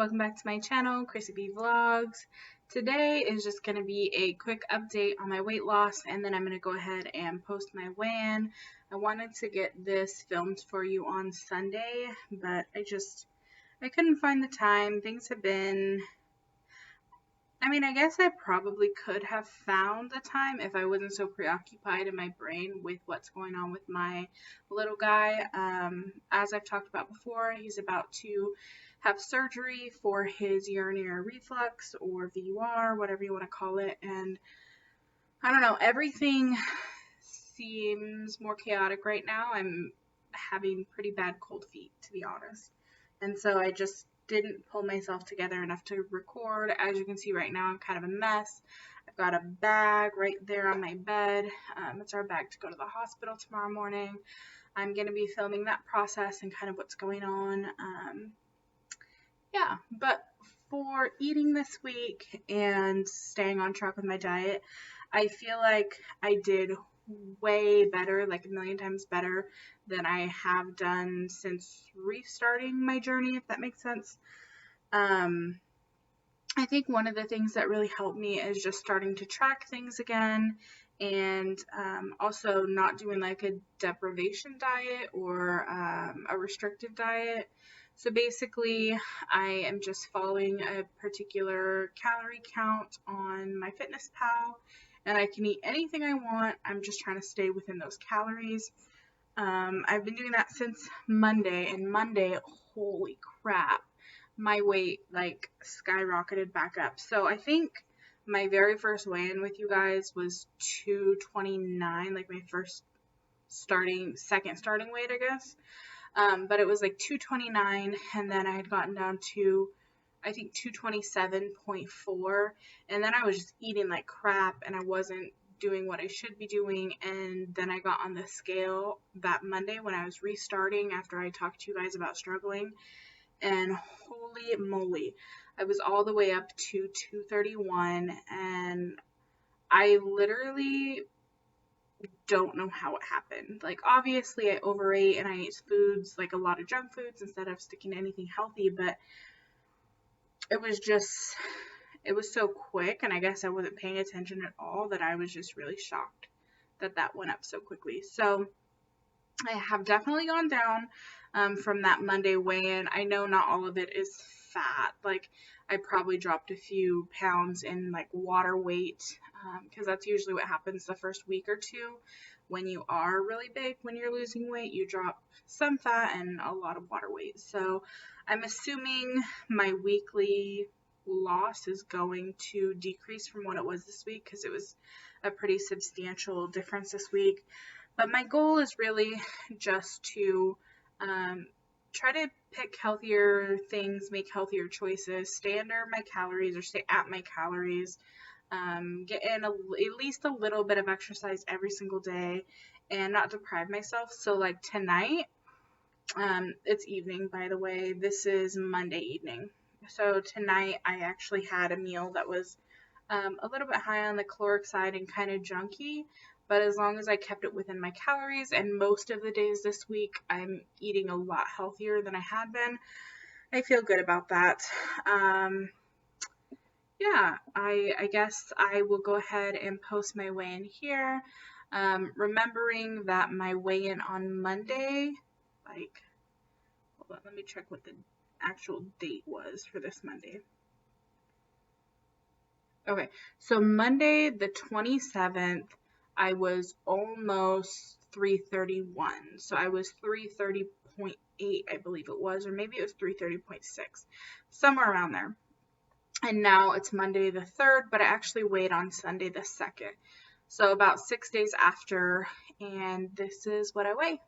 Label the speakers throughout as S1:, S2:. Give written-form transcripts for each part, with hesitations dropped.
S1: welcome back to my channel, KrissyBVlogs. Today is just going to be a quick update on my weight loss, and then I'm going to go ahead and post my weigh-in. I wanted to get this filmed for you on Sunday, but I couldn't find the time. Things have been, I guess I probably could have found the time if I wasn't so preoccupied in my brain with what's going on with my little guy. As I've talked about before, he's about to have surgery for his urinary reflux or VUR, whatever you want to call it. And I don't know, everything seems more chaotic right now. I'm having pretty bad cold feet, to be honest. And so I just didn't pull myself together enough to record. As you can see right now, I'm kind of a mess. I've got a bag right there on my bed. It's our bag to go to the hospital tomorrow morning. I'm going to be filming that process and kind of what's going on. Yeah, but for eating this week and staying on track with my diet, I feel like I did way better, like a million times better than I have done since restarting my journey, if that makes sense. I think one of the things that really helped me is just starting to track things again, and also not doing like a deprivation diet or a restrictive diet. So basically, I am just following a particular calorie count on MyFitnessPal, and I can eat anything I want. I'm just trying to stay within those calories. I've been doing that since Monday, and Monday, holy crap, my weight like skyrocketed back up. So I think my very first weigh-in with you guys was 229, like my second starting weight, I guess. But it was like 229, and then I had gotten down to, I think, 227.4, and then I was just eating like crap, and I wasn't doing what I should be doing. And then I got on the scale that Monday when I was restarting after I talked to you guys about struggling, and holy moly, I was all the way up to 231, and I literally don't know how it happened. Like, obviously I overate and I ate foods, like a lot of junk foods, instead of sticking to anything healthy, but it was so quick, and I guess I wasn't paying attention at all, that I was just really shocked that that went up so quickly. So I have definitely gone down from that Monday weigh-in. I know not all of it is fat. Like, I probably dropped a few pounds in like water weight, because that's usually what happens the first week or two when you are really big. When you're losing weight, you drop some fat and a lot of water weight. So I'm assuming my weekly loss is going to decrease from what it was this week, because it was a pretty substantial difference this week. But my goal is really just to try to pick healthier things, make healthier choices, stay under my calories or stay at my calories, get in at least a little bit of exercise every single day, and not deprive myself. So like tonight, it's evening, by the way. This is Monday evening. So tonight I actually had a meal that was a little bit high on the caloric side and kind of junky. But as long as I kept it within my calories, and most of the days this week I'm eating a lot healthier than I had been, I feel good about that. Yeah, I guess I will go ahead and post my weigh-in here. Remembering that my weigh-in on Monday, like, hold on, let me check what the actual date was for this Monday. Okay, so Monday the 27th, I was almost 331. So I was 330.8, I believe it was, or maybe it was 330.6, somewhere around there. And now it's Monday the 3rd, but I actually weighed on Sunday the 2nd. So about 6 days after, and this is what I weigh.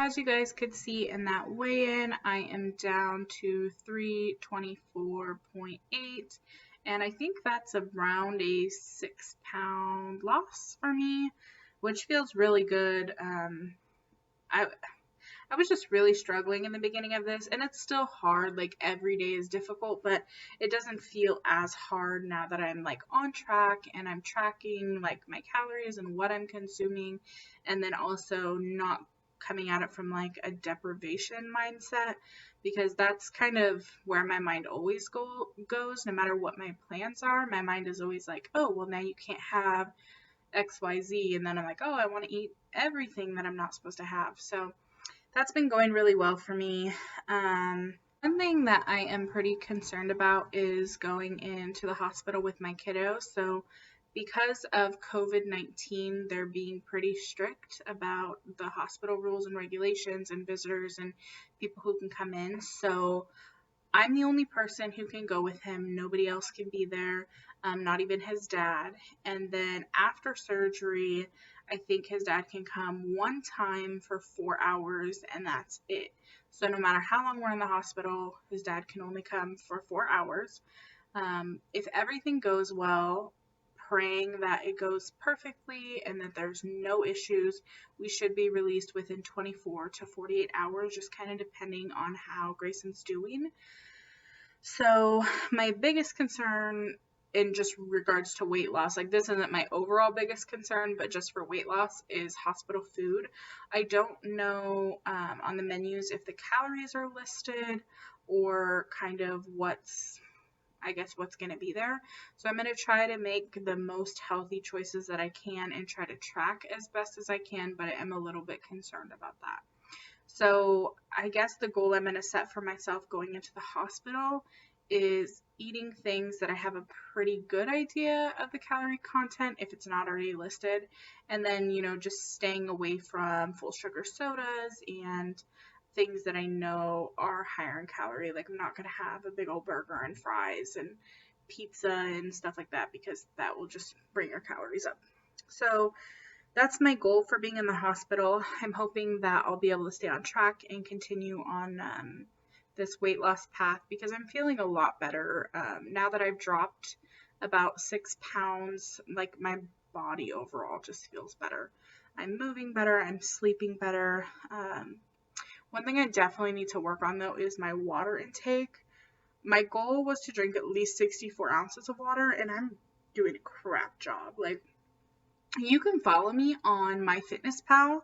S1: As you guys could see in that weigh-in, I am down to 324.8, and I think that's around a 6-pound loss for me, which feels really good. I I was just really struggling in the beginning of this, and it's still hard. Like every day is difficult, but it doesn't feel as hard now that I'm like on track and I'm tracking like my calories and what I'm consuming, and then also not coming at it from like a deprivation mindset, because that's kind of where my mind always goes. No matter what my plans are, my mind is always like, oh, well, now you can't have XYZ, and then I'm like, oh, I want to eat everything that I'm not supposed to have. So that's been going really well for me. One thing that I am pretty concerned about is going into the hospital with my kiddo. So because of COVID-19, they're being pretty strict about the hospital rules and regulations and visitors and people who can come in. So I'm the only person who can go with him. Nobody else can be there, not even his dad. And then after surgery, I think his dad can come one time for 4 hours, and that's it. So no matter how long we're in the hospital, his dad can only come for 4 hours. If everything goes well, praying that it goes perfectly and that there's no issues, we should be released within 24 to 48 hours, just kind of depending on how Grayson's doing. So my biggest concern in just regards to weight loss, like this isn't my overall biggest concern, but just for weight loss, is hospital food. I don't know on the menus if the calories are listed or kind of what's going to be there. So I'm going to try to make the most healthy choices that I can and try to track as best as I can, but I am a little bit concerned about that. So I guess the goal I'm going to set for myself going into the hospital is eating things that I have a pretty good idea of the calorie content if it's not already listed. And then, just staying away from full sugar sodas and things that I know are higher in calorie. Like I'm not going to have a big old burger and fries and pizza and stuff like that, because that will just bring your calories up. So that's my goal for being in the hospital. I'm hoping that I'll be able to stay on track and continue on this weight loss path, because I'm feeling a lot better now that I've dropped about 6 pounds. Like my body overall just feels better. I'm moving better. I'm sleeping better. One thing I definitely need to work on though is my water intake. My goal was to drink at least 64 ounces of water, and I'm doing a crap job. Like, you can follow me on MyFitnessPal,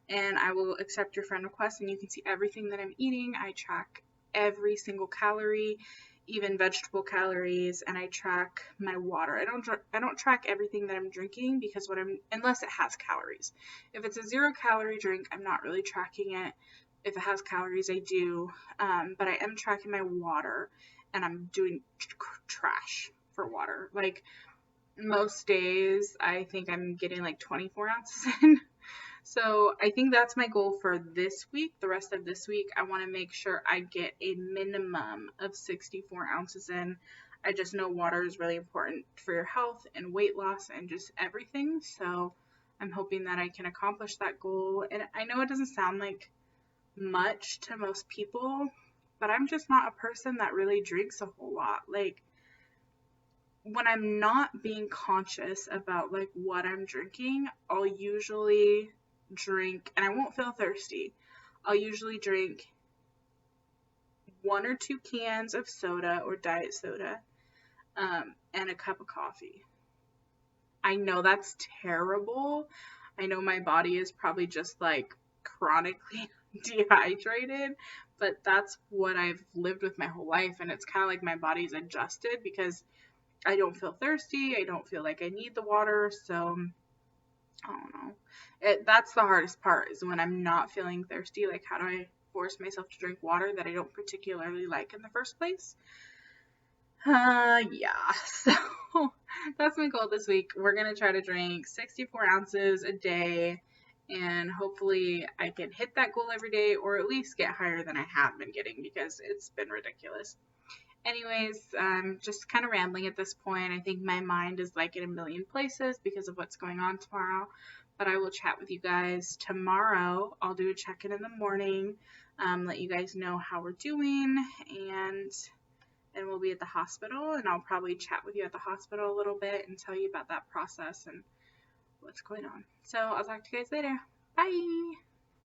S1: and I will accept your friend request, and you can see everything that I'm eating. I track every single calorie, even vegetable calories, and I track my water. I don't track everything that I'm drinking, because unless it has calories. If it's a 0-calorie drink, I'm not really tracking it. If it has calories, I do, but I am tracking my water, and I'm doing trash for water. Like, most days, I think I'm getting like 24 ounces in. So I think that's my goal for this week. The rest of this week, I want to make sure I get a minimum of 64 ounces in. I just know water is really important for your health and weight loss and just everything. So I'm hoping that I can accomplish that goal. And I know it doesn't sound like much to most people, but I'm just not a person that really drinks a whole lot. Like, when I'm not being conscious about like what I'm drinking, I'll usually drink, and I won't feel thirsty. I'll usually drink 1 or 2 cans of soda or diet soda, and a cup of coffee. I know that's terrible. I know my body is probably just like chronically dehydrated, but that's what I've lived with my whole life, and it's kind of like my body's adjusted because I don't feel thirsty. I don't feel like I need the water. So I don't know. That's the hardest part, is when I'm not feeling thirsty. Like, how do I force myself to drink water that I don't particularly like in the first place? Yeah. So that's my goal this week. We're going to try to drink 64 ounces a day, and hopefully I can hit that goal every day, or at least get higher than I have been getting, because it's been ridiculous. Anyways, just kind of rambling at this point. I think my mind is like in a million places because of what's going on tomorrow, but I will chat with you guys tomorrow. I'll do a check-in in the morning, let you guys know how we're doing, and then we'll be at the hospital, and I'll probably chat with you at the hospital a little bit and tell you about that process and what's going on. So I'll talk to you guys later. Bye!